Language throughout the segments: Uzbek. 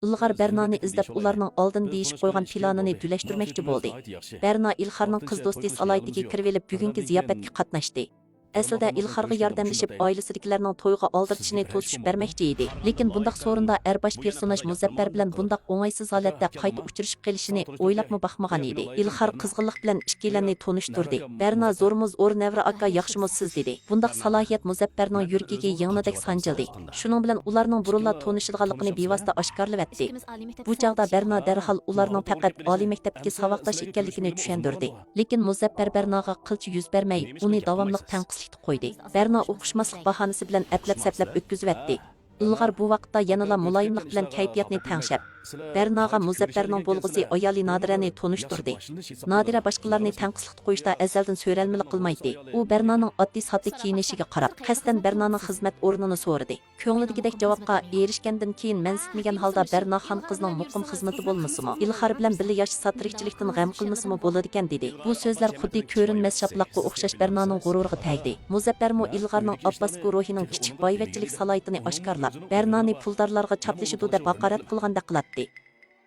Ilg'ar Bernani izlab ularning oldin deyishib qo'ygan planini tülashtirmoqchi bo'ldi. Berna Ilg'arning qiz do'sti Salaytiga kirib elib bugungi ziyofatga qatnashdi. Aslida Ilg'arga yordamlashib oilasidagilarning to'yga oldirtishini to'sib bermoqchi edi. Lekin bundaq so'rinda Erbash personaj Muzaffar bilan bundaq o'ng'aysiz holatda qayta uchrashib qolishini o'ylabmi baxmagan edi. Ilg'ar qizg'inlik bilan ikkilanni tonishtirdi. Berna zo'rimiz o'rnavra aka yaxshimiz siz dedi. Bundaq salohiyat Muzaffarning yuragiga yangnidek sanjildi. Shuning bilan ularning burunla tonishilganligini bevosita oshkorlab etdi. Bu chaqda Berna darhol ularning faqat oliy maktabdagi saboqdosh ekanligini tushundirdi. Lekin Muzaffar Bernaga qilchi yuz bermay, uni davomli tanqislikni qo'ydi. Berna o'qishmaslik bahonasi bilan atlab-saplab o'tkazib etdi. Ilg'ar bu vaqtda yanala muloyimlik bilan kayfiyatni tangshab, Bernaga Muzaffarning bo'lg'isi ayoli Nodirani tonishtirdi. Nodira boshqalarni tanqislik qo'yishda azaldan so'ralmilik qilmaydi. U Bernaning oddiy-sodda kiyinishiga qarab, qasdan Bernaning xizmat o'rnini so'radi. Ko'nglidagidek javobga erishgandan keyin mansitmagan holda Berna xon qizning muqim xizmati bo'lmasimi, Ilg'ar bilan birga yashasa tirikchilikdan g'am qilmasimi bo'ladi ekan dedi. Bu so'zlar xuddi ko'rinmas shaplaqqa o'xshash Bernaning g'ururiga tegdi. Muzaffarmi Ilg'arning Abbasku ruhining kichik boyvachchilik salohiyatini oshkorlab, Bernani puldorlarga chaplashidi deb haqorat qilganda qiladi.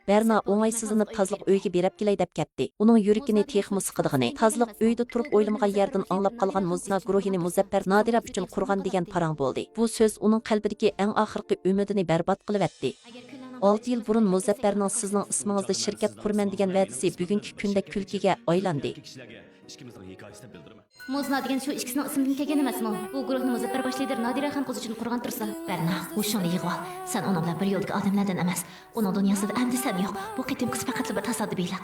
Berna o'ng'aysizlanib tozliq uyga berib kelay deb ketdi. Uning yuragini texmi siqdig'ini, tozliq uyda turib o'ylamagan yerdan anglab qolgan Muzna guruhini Muzaffar Nodira uchun qurgan degan parang bo'ldi. Bu so'z uning qalbidagi eng oxirgi umidini barbod qilib etdi. 6 yil burun Muzaffarning sizning ismingizda shirkat qurman degan va'dasi bugungi kunda kulkiga aylandi. Muzna degan shu ikkisining ismidan kelgan emasmi? Bu guruhni Muzaffar bosh lider Nodira xon qiz uchun qurgan tursa. Berna, o'shani yig'ib ol. Sen uning bilan bir yo'ldagi odamlardan emas. Uning dunyosida endi sen yo'q. Bu qitimkisi faqat bir tasodifiylik.